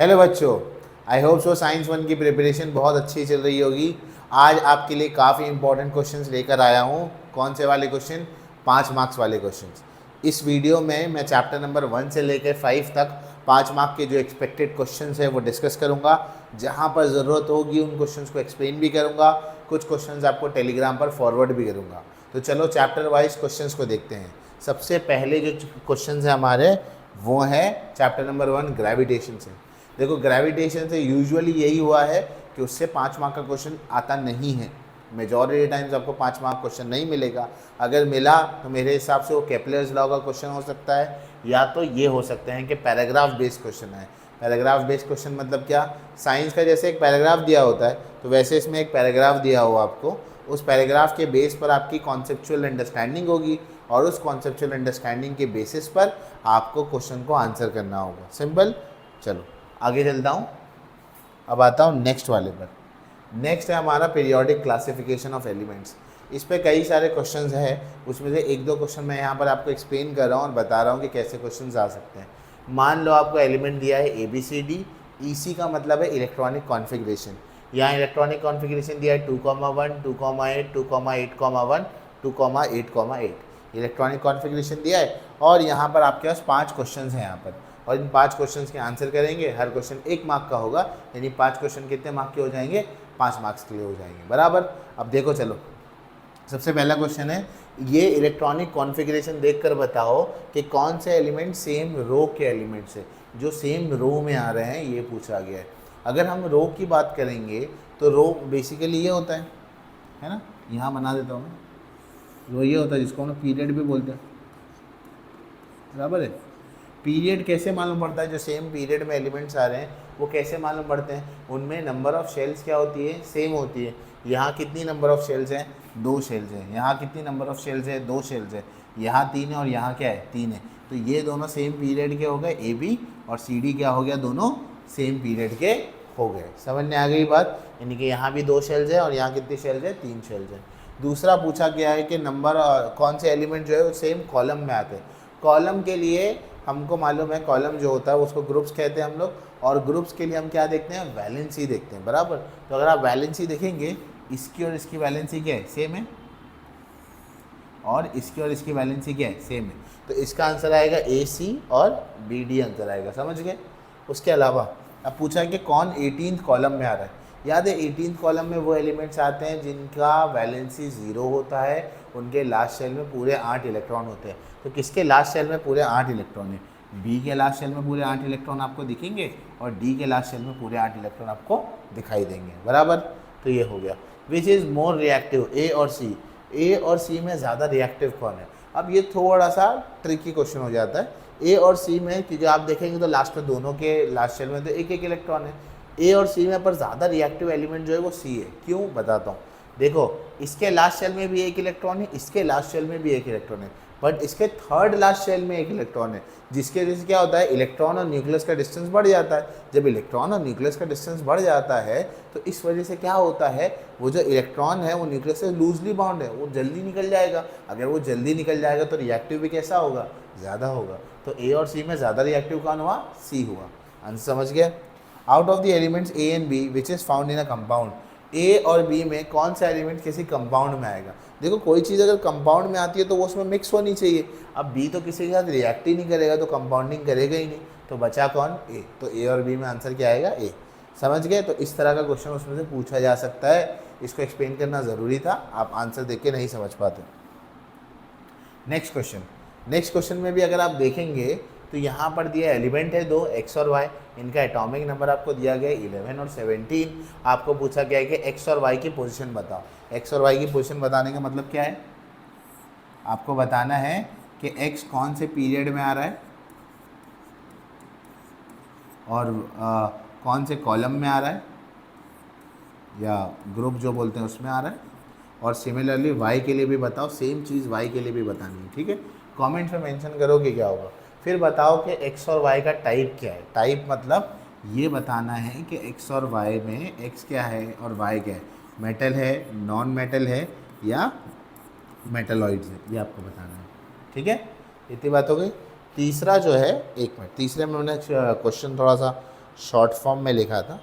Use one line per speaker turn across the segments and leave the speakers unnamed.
Hello बच्चों, I hope so science one की preparation बहुत अच्छी चल रही होगी। आज आपके लिए काफ़ी इंपॉर्टेंट क्वेश्चंस लेकर आया हूँ। कौन से वाले क्वेश्चन? 5 मार्क्स वाले क्वेश्चंस। इस वीडियो में मैं चैप्टर नंबर 1 से लेकर 5 तक 5 मार्क के जो एक्सपेक्टेड क्वेश्चंस है वो डिस्कस करूँगा। जहाँ पर ज़रूरत होगी उन क्वेश्चंस को एक्सप्लेन भी करूँगा, कुछ क्वेश्चंस आपको टेलीग्राम पर फॉरवर्ड भी करूँगा। तो चलो चैप्टर वाइज क्वेश्चंस को देखते हैं। सबसे पहले जो क्वेश्चंस हैं हमारे वो है चैप्टर नंबर 1 ग्रेविटेशन से। देखो, ग्रेविटेशन से यूजुअली यही हुआ है कि उससे 5 मार्क का क्वेश्चन आता नहीं है। मेजॉरिटी टाइम्स आपको 5 मार्क क्वेश्चन नहीं मिलेगा। अगर मिला तो मेरे हिसाब से वो केपलर्स लॉ का क्वेश्चन हो सकता है, या तो ये हो सकते हैं कि पैराग्राफ बेस्ड क्वेश्चन है। पैराग्राफ बेस्ड क्वेश्चन मतलब क्या? साइंस का जैसे एक पैराग्राफ दिया होता है, तो वैसे इसमें एक पैराग्राफ दिया हुआ आपको, उस पैराग्राफ के बेस पर आपकी कॉन्सेप्चुअल अंडरस्टैंडिंग होगी और उस कॉन्सेप्चुअल अंडरस्टैंडिंग के बेसिस पर आपको क्वेश्चन को आंसर करना होगा। सिंपल। चलो आगे चलता हूँ। अब आता हूँ नेक्स्ट वाले पर। नेक्स्ट है हमारा पीरियोडिक क्लासिफिकेशन ऑफ एलिमेंट्स। इस पे कई सारे क्वेश्चंस हैं, उसमें से 1-2 क्वेश्चन मैं यहाँ पर आपको एक्सप्लेन कर रहा हूँ और बता रहा हूँ कि कैसे क्वेश्चंस आ सकते हैं। मान लो आपको एलिमेंट दिया है ABCD। EC का मतलब है इलेक्ट्रॉनिक कॉन्फ़िगरेशन। यहाँ इलेक्ट्रॉनिक कॉन्फ़िगरेशन दिया है 2,1, 2,8, 2,8,1, 2,8,8 इलेक्ट्रॉनिक कॉन्फ़िगरेशन दिया है। और यहाँ पर आपके पास 5 क्वेश्चन हैं यहाँ पर, और इन 5 क्वेश्चंस के आंसर करेंगे। हर क्वेश्चन 1 मार्क का होगा, यानी 5 क्वेश्चन कितने मार्क के हो जाएंगे? 5 मार्क्स के लिए हो जाएंगे। बराबर। अब देखो, चलो सबसे पहला क्वेश्चन है, ये इलेक्ट्रॉनिक कॉन्फ़िगरेशन देखकर बताओ कि कौन से एलिमेंट सेम रो के एलिमेंट्स है, जो सेम रो में आ रहे हैं, ये पूछा गया है। अगर हम रो की बात करेंगे तो रो बेसिकली ये होता है ना, यहाँ बना देता हूँ मैं। रो ये होता है जिसको हम पीरियड भी बोलते हैं। बराबर है। पीरियड कैसे मालूम पड़ता है? जो सेम पीरियड में एलिमेंट्स आ रहे हैं वो कैसे मालूम पड़ते हैं? उनमें नंबर ऑफ़ शेल्स क्या होती है? सेम होती है। यहाँ कितनी नंबर ऑफ़ शेल्स हैं? 2 शेल्स हैं। यहाँ कितनी नंबर ऑफ़ शेल्स है? 2 शेल्स है। यहाँ 3 है और यहाँ क्या है? 3 है। तो ये दोनों सेम पीरियड के हो गए। AB और CD क्या हो गया? दोनों सेम पीरियड के हो गए। समझ में आ गई बात? यानी कि यहाँ भी 2 शेल्स है और यहाँ कितनी शेल्स है? 3 शेल्स है। दूसरा पूछा गया है कि नंबर कौन से एलिमेंट जो है वो सेम कॉलम में आते हैं। कॉलम के लिए हमको मालूम है, कॉलम जो होता है उसको ग्रुप्स कहते हैं हम लोग, और ग्रुप्स के लिए हम क्या देखते हैं? वैलेंसी देखते हैं। बराबर। तो अगर आप वैलेंसी देखेंगे, इसकी और इसकी वैलेंसी क्या है? सेम है। और इसकी और इसकी वैलेंसी क्या है? सेम है। तो इसका आंसर आएगा AC और BD आंसर आएगा। समझ गए? उसके अलावा अब पूछा है कि कौन 18th कॉलम में आ रहा है। याद है, 18th कॉलम में वो एलिमेंट्स आते हैं जिनका वैलेंसी 0 होता है, उनके लास्ट शेल में पूरे 8 इलेक्ट्रॉन होते हैं। तो किसके लास्ट शेल में पूरे 8 इलेक्ट्रॉन हैं? B के लास्ट शेल में पूरे 8 इलेक्ट्रॉन आपको दिखेंगे और D के लास्ट शेल में पूरे 8 इलेक्ट्रॉन आपको दिखाई देंगे। बराबर। तो ये हो गया। Which is more reactive, A और C? A और C में ज़्यादा रिएक्टिव कौन है? अब ये थोड़ा सा ट्रिकी क्वेश्चन हो जाता है। A और C में, क्योंकि आप देखेंगे तो लास्ट में दोनों के लास्ट शेल में तो 1-1 इलेक्ट्रॉन है। A और C में पर ज़्यादा रिएक्टिव एलिमेंट जो है वो C है। क्यों? बताता हूँ। देखो, इसके लास्ट शेल में भी 1 इलेक्ट्रॉन है, इसके लास्ट शेल में भी 1 इलेक्ट्रॉन है, बट इसके थर्ड लास्ट शेल में 1 इलेक्ट्रॉन है, जिसके वजह से क्या होता है? इलेक्ट्रॉन और न्यूक्लियस का डिस्टेंस बढ़ जाता है। जब इलेक्ट्रॉन और न्यूक्लियस का डिस्टेंस बढ़ जाता है तो इस वजह से क्या होता है? वो जो इलेक्ट्रॉन है वो न्यूक्लियस से लूजली बाउंड है, वो जल्दी निकल जाएगा। अगर वो जल्दी निकल जाएगा तो रिएक्टिव भी कैसा होगा? ज़्यादा होगा। तो A और C में ज़्यादा रिएक्टिव कौन हुआ? C हुआ। आंसर समझ गया? Out of the elements A and B which is found in a compound, A और B में कौन सा एलिमेंट किसी कंपाउंड में आएगा? देखो, कोई चीज़ अगर कंपाउंड में आती है तो वो उसमें मिक्स होनी चाहिए। अब B तो किसी के साथ रिएक्ट ही नहीं करेगा, तो कंपाउंडिंग करेगा ही नहीं। तो बचा कौन? A। तो A और B में आंसर क्या आएगा? A। समझ गए? तो इस तरह का क्वेश्चन उसमें से पूछा जा सकता है। इसको एक्सप्लेन करना ज़रूरी था, आप आंसर देख के नहीं समझ पाते। नेक्स्ट क्वेश्चन में भी अगर आप देखेंगे तो यहाँ पर दिया एलिमेंट है 2, X और Y। इनका एटॉमिक नंबर आपको दिया गया है 11 और 17। आपको पूछा गया है कि X और Y की पोजीशन बताओ। X और Y की पोजीशन बताने का मतलब क्या है? आपको बताना है कि X कौन से पीरियड में आ रहा है और कौन से कॉलम में आ रहा है, या ग्रुप जो बोलते हैं उसमें आ रहा है। और सिमिलरली Y के लिए भी बताओ, सेम चीज़ Y के लिए भी बतानी है। ठीक है? कमेंट्स में मेंशन करो कि क्या होगा। फिर बताओ कि X और Y का टाइप क्या है। टाइप मतलब ये बताना है कि X और Y में X क्या है और Y क्या है, मेटल है, नॉन मेटल है, या मेटलॉइड्स है, ये आपको बताना है। ठीक है? इतनी बात हो गई। तीसरा जो है, एक मिनट, तीसरे में मैंने क्वेश्चन थोड़ा सा शॉर्ट फॉर्म में लिखा था।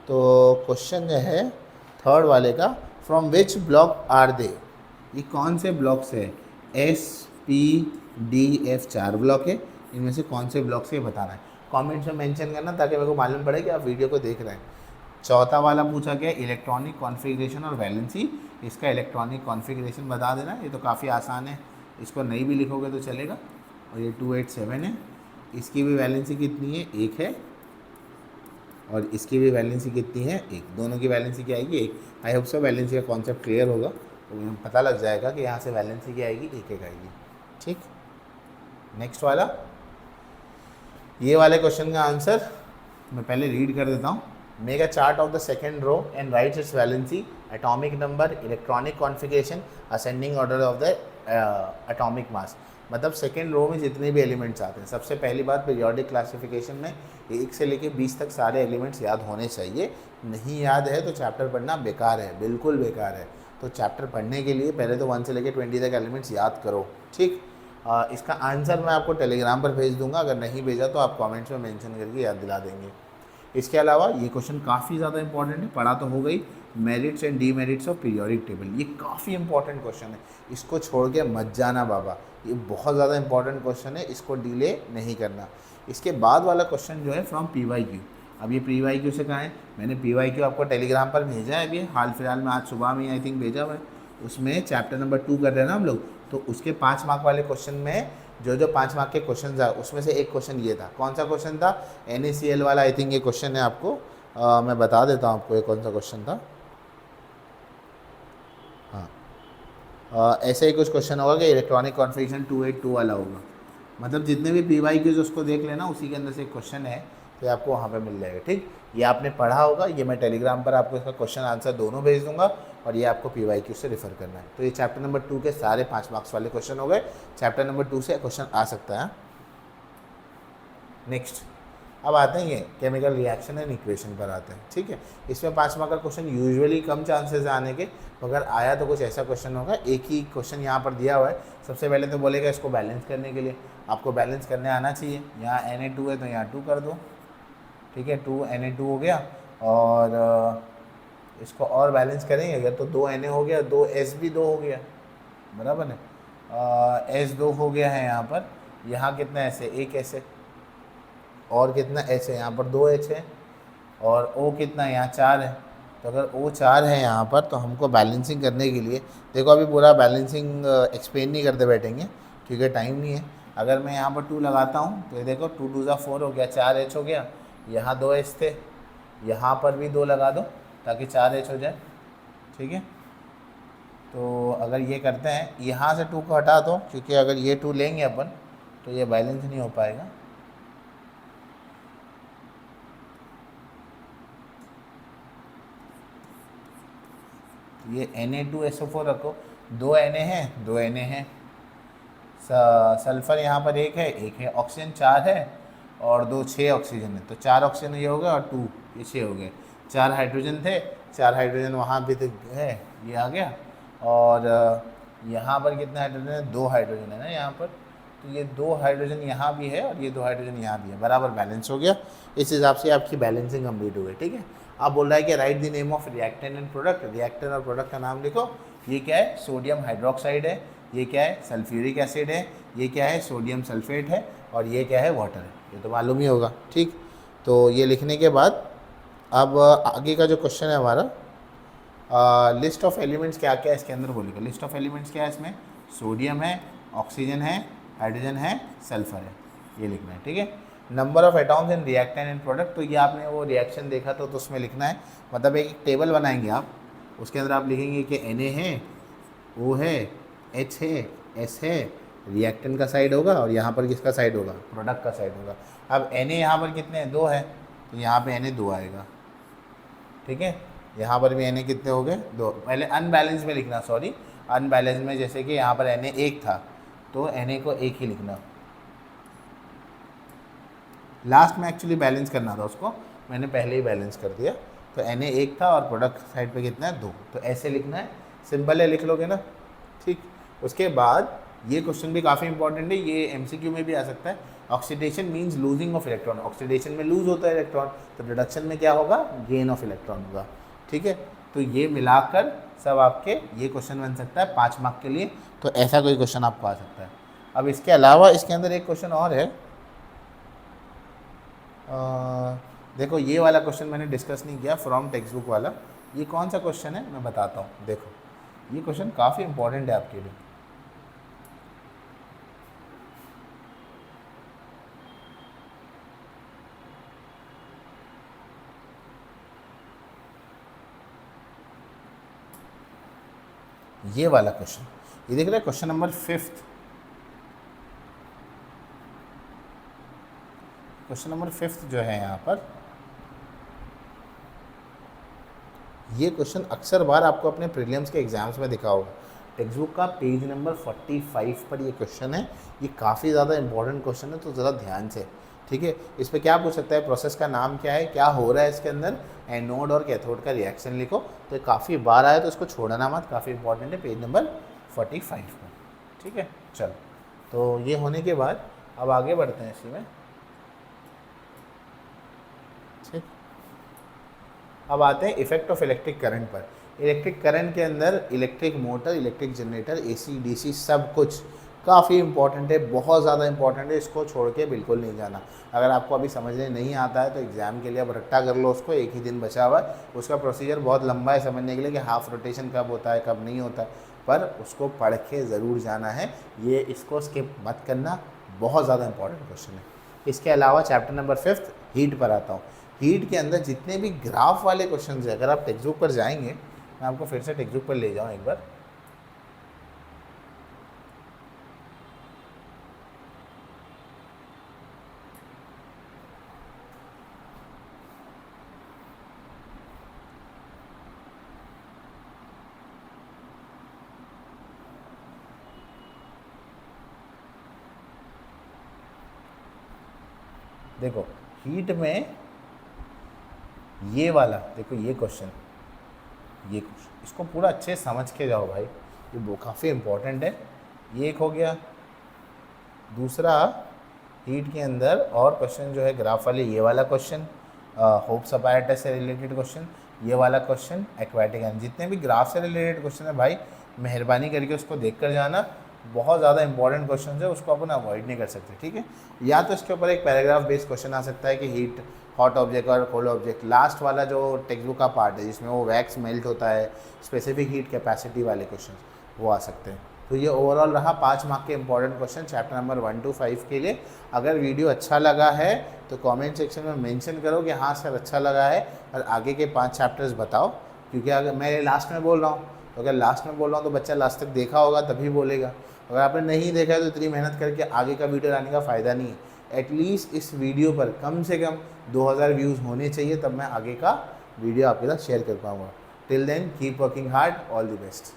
तो क्वेश्चन जो है थर्ड वाले का, from which block are they, ये कौन से ब्लॉक से है? S P D F 4 block है, इनमें से कौन से ब्लॉक से बताना है। कमेंट्स में मेंशन करना ताकि मेरे को मालूम पड़े कि आप वीडियो को देख रहे हैं। चौथा वाला पूछा गया इलेक्ट्रॉनिक कॉन्फ़िगरेशन और वैलेंसी, इसका इलेक्ट्रॉनिक कॉन्फ़िगरेशन बता देना। ये तो काफ़ी आसान है, इसको नहीं भी लिखोगे तो चलेगा। और ये 287 है, इसकी भी वैलेंसी कितनी है? 1 है, और इसकी भी वैलेंसी कितनी है? 1। दोनों की वैलेंसी क्या आएगी? 1। आई होप सो वैलेंसी का कॉन्सेप्ट क्लियर होगा, तो पता लग जाएगा कि यहाँ से वैलेंसी क्या आएगी? 1 आएगी। ठीक, नेक्स्ट वाला, ये वाले क्वेश्चन का आंसर मैं पहले रीड कर देता हूँ। Make a chart of the second row and write its valency, atomic number, electronic configuration, ascending order of the atomic mass. मतलब सेकेंड रो में जितने भी एलिमेंट्स आते हैं, सबसे पहली बात पीरियोडिक क्लासिफिकेशन में 1 से लेकर 20 तक सारे एलिमेंट्स याद होने चाहिए। नहीं याद है तो चैप्टर पढ़ना बेकार है, बिल्कुल बेकार है। तो चैप्टर पढ़ने के लिए पहले तो 1 से लेकर 20 तक एलिमेंट्स याद करो। ठीक, इसका आंसर मैं आपको टेलीग्राम पर भेज दूंगा, अगर नहीं भेजा तो आप कमेंट्स में मेंशन करके याद दिला देंगे। इसके अलावा ये क्वेश्चन काफ़ी ज़्यादा इंपॉर्टेंट है, पढ़ा तो हो गई, merits and demerits of periodic table. ये काफ़ी इंपॉर्टेंट क्वेश्चन है, इसको छोड़ के मत जाना बाबा, ये बहुत ज़्यादा इंपॉर्टेंट क्वेश्चन है, इसको डिले नहीं करना। इसके बाद वाला क्वेश्चन जो है फ्रॉम PYQ। अब ये PYQ से कहाँ है? मैंने PYQ आपको टेलीग्राम पर भेजा है अभी हाल फिलहाल में, आज सुबह में आई थिंक भेजा हुआ है। उसमें चैप्टर नंबर 2 कर रहे हैं ना हम लोग, तो उसके 5 मार्क वाले क्वेश्चन में जो 5 मार्क के क्वेश्चन था उसमें से एक क्वेश्चन ये था। कौन सा क्वेश्चन था? NaCl वाला आई थिंक ये क्वेश्चन है। आपको मैं बता देता हूँ आपको ये कौन सा क्वेश्चन था। हाँ, ऐसे ही कुछ क्वेश्चन होगा कि इलेक्ट्रॉनिक कॉन्फ़िगरेशन 282 वाला होगा। मतलब जितने भी PYQs उसको देख लेना, उसी के अंदर से एक क्वेश्चन है, तो आपको वहाँ पे मिल जाएगा। ठीक, ये आपने पढ़ा होगा, ये मैं टेलीग्राम पर आपको इसका क्वेश्चन आंसर दोनों भेज दूंगा, और ये आपको PYQ से रेफर करना है। तो ये चैप्टर नंबर 2 के सारे 5 मार्क्स वाले क्वेश्चन हो गए। चैप्टर नंबर 2 से क्वेश्चन आ सकता है। नेक्स्ट, अब आते हैं ये केमिकल रिएक्शन एंड इक्वेशन पर आते हैं। ठीक है, इसमें 5 मार्क का क्वेश्चन यूजुअली कम चांसेस है आने के, मगर आया तो कुछ ऐसा क्वेश्चन होगा। एक ही क्वेश्चन यहाँ पर दिया हुआ है। सबसे पहले तो बोलेगा इसको बैलेंस करने के लिए, आपको बैलेंस करने आना चाहिए। यहाँ Na2 है तो यहाँ 2 कर दो। ठीक है, 2 Na2 हो गया, और इसको और बैलेंस करेंगे अगर तो 2 Na हो गया, 2 S भी 2 हो गया, बराबर है। S 2 हो गया है यहाँ पर। यहाँ कितना S है? 1 S है, और कितना H है? यहाँ पर 2 H है, और O कितना है? यहाँ 4 है। तो अगर O 4 है यहाँ पर, तो हमको बैलेंसिंग करने के लिए, देखो अभी पूरा बैलेंसिंग एक्सप्लेन नहीं करते बैठेंगे क्योंकि टाइम नहीं है। अगर मैं यहाँ पर 2 लगाता हूँ तो ये देखो 2 2 4 हो गया, 4 H हो गया, यहाँ 2 H थे, यहाँ पर भी 2 लगा दो ताकि 4 H हो जाए। ठीक है, तो अगर ये करते हैं, यहाँ से 2 को हटा दो, क्योंकि अगर ये 2 लेंगे अपन तो ये बैलेंस नहीं हो पाएगा। ये Na2SO4 रखो, 2 Na है, 2 Na है, सल्फ़र यहाँ पर 1 है, ऑक्सीजन 4 है, और 2 6 ऑक्सीजन है। तो 4 ऑक्सीजन ये हो गया, और 2 ये 6 हो गए। 4 हाइड्रोजन थे, 4 हाइड्रोजन वहाँ भी तो है, ये आ गया। और यहाँ पर कितना हाइड्रोजन है? 2 हाइड्रोजन है ना यहाँ पर, तो ये 2 हाइड्रोजन यहाँ भी है, और ये 2 हाइड्रोजन यहाँ भी है, बराबर बैलेंस हो गया। इस हिसाब से आपकी बैलेंसिंग कंप्लीट हो गई। ठीक है, आप बोल रहा है कि right the name of reactant and product. Reactant और प्रोडक्ट का नाम लिखो। ये क्या है? सोडियम हाइड्रोक्साइड है, ये क्या है? सल्फ्यूरिक एसिड है, ये क्या है? सोडियम सल्फेट है, और ये क्या है? वाटर है। ये तो मालूम ही होगा। ठीक, तो ये लिखने के बाद अब आगे का जो क्वेश्चन है हमारा, लिस्ट ऑफ एलिमेंट्स क्या क्या है इसके अंदर बोलेगा। लिस्ट ऑफ एलिमेंट्स क्या है इसमें? सोडियम है, ऑक्सीजन है, हाइड्रोजन है, सल्फर है, ये लिखना है। ठीक है, number of atoms in reactant and product, तो ये आपने वो रिएक्शन देखा तो उसमें लिखना है। मतलब एक टेबल बनाएंगे आप, उसके अंदर आप लिखेंगे कि Na है, O है, H है, S है, रिएक्टेंट का साइड होगा, और यहाँ पर किसका साइड होगा? प्रोडक्ट का साइड होगा। अब Na यहाँ पर कितने हैं? 2 है, तो यहाँ पे Na 2 आएगा। ठीक है, यहाँ पर भी Na कितने हो गए? 2। पहले अनबैलेंस में लिखना, सॉरी, अनबैलेंस में जैसे कि यहाँ पर Na 1 था, तो Na को 1 ही लिखना। लास्ट में एक्चुअली बैलेंस करना था उसको, मैंने पहले ही बैलेंस कर दिया। तो Na 1 था, और प्रोडक्ट साइड पे कितना है? 2। तो ऐसे लिखना है, सिंपल है, लिख लोगे ना। ठीक, उसके बाद ये क्वेश्चन भी काफ़ी इंपॉर्टेंट है, ये MCQ में भी आ सकता है। Oxidation means losing of electron, oxidation में लूज होता है इलेक्ट्रॉन, तो रिडक्शन में क्या होगा, गेन ऑफ इलेक्ट्रॉन होगा। ठीक है, तो ये मिलाकर सब आपके ये क्वेश्चन बन सकता है 5 मार्क के लिए। तो ऐसा कोई क्वेश्चन आपको आ सकता है। अब इसके अलावा इसके अंदर एक क्वेश्चन और है, देखो ये वाला क्वेश्चन मैंने डिस्कस नहीं किया, फ्रॉम टेक्स्ट बुक वाला। ये कौन सा क्वेश्चन है मैं बताता हूँ। देखो ये क्वेश्चन काफ़ी इंपॉर्टेंट है आपके लिए। ये वाला क्वेश्चन, ये देख रहे हैं क्वेश्चन नंबर 5, क्वेश्चन नंबर 5 जो है यहाँ पर, ये क्वेश्चन अक्सर बार आपको अपने प्रीलिम्स के एग्जाम्स में दिखा होगा। टेक्स्ट बुक का पेज नंबर 45 पर ये क्वेश्चन है। ये काफ़ी ज़्यादा इंपॉर्टेंट क्वेश्चन है, तो ज़रा ध्यान से। ठीक है, इस पर क्या पूछ सकता है, प्रोसेस का नाम क्या है, क्या हो रहा है इसके अंदर, एनोड और कैथोड का रिएक्शन लिखो। तो ये काफ़ी बार आया, तो इसको छोड़ना मत, काफ़ी इंपॉर्टेंट है, पेज नंबर 45 पर। ठीक है, चलो, तो ये होने के बाद अब आगे बढ़ते हैं इसी में। ठीक, अब आते हैं इफेक्ट ऑफ इलेक्ट्रिक करंट पर। इलेक्ट्रिक करंट के अंदर electric motor, electric generator, AC DC सब कुछ काफ़ी इंपॉर्टेंट है, बहुत ज़्यादा इंपॉर्टेंट है, इसको छोड़ के बिल्कुल नहीं जाना। अगर आपको अभी समझने नहीं आता है तो एग्ज़ाम के लिए अब रट्टा कर लो उसको, एक ही दिन बचा हुआ है। उसका प्रोसीजर बहुत लंबा है समझने के लिए कि हाफ रोटेशन कब होता है कब नहीं होता है, पर उसको पढ़ के ज़रूर जाना है। ये इसको स्किप मत करना, बहुत ज़्यादा इंपॉर्टेंट क्वेश्चन है। इसके अलावा चैप्टर नंबर 5 हीट पर आता हूँ। हीट के अंदर जितने भी ग्राफ वाले क्वेश्चन हैं, अगर आप टेक्स्ट बुक पर जाएंगे, मैं आपको फिर से टेक्स्ट बुक पर ले जाऊँ एक बार। देखो हीट में ये वाला, देखो ये क्वेश्चन, ये क्वेश्चन इसको पूरा अच्छे से समझ के जाओ भाई, ये वो काफ़ी इंपॉर्टेंट है। ये एक हो गया। दूसरा हीट के अंदर और क्वेश्चन जो है ग्राफ वाले, ये वाला क्वेश्चन होप्स अपैरेटस से रिलेटेड क्वेश्चन, ये वाला क्वेश्चन एक्वाटिक एनिमल, जितने भी ग्राफ से रिलेटेड क्वेश्चन है भाई मेहरबानी करके उसको देख कर जाना। बहुत ज़्यादा इंपॉर्टेंट क्वेश्चन है, उसको अपन अवॉइड नहीं कर सकते। ठीक है, या तो इसके ऊपर एक पैराग्राफ बेस्ड क्वेश्चन आ सकता है कि हीट हॉट ऑब्जेक्ट और कोल्ड ऑब्जेक्ट, लास्ट वाला जो टेक्स्ट बुक का पार्ट है जिसमें वो वैक्स मेल्ट होता है, स्पेसिफिक हीट कैपेसिटी वाले क्वेश्चन वो आ सकते हैं। तो ये ओवरऑल रहा 5 मार्क के important question chapter number 1 to 5 के लिए। अगर वीडियो अच्छा लगा है तो कमेंट सेक्शन में मेंशन करो कि हाँ सर अच्छा लगा है, और आगे के 5 चैप्टर्स बताओ। क्योंकि अगर मैं लास्ट में बोल रहा हूँ, तो अगर लास्ट में बोल रहा हूँ तो बच्चा लास्ट तक देखा होगा तभी बोलेगा। अगर आपने नहीं देखा है तो इतनी मेहनत करके आगे का वीडियो लाने का फ़ायदा नहीं है। एटलीस्ट इस वीडियो पर कम से कम 2000 व्यूज़ होने चाहिए, तब मैं आगे का वीडियो आपके साथ शेयर कर पाऊँगा। Till then keep working hard, all the best.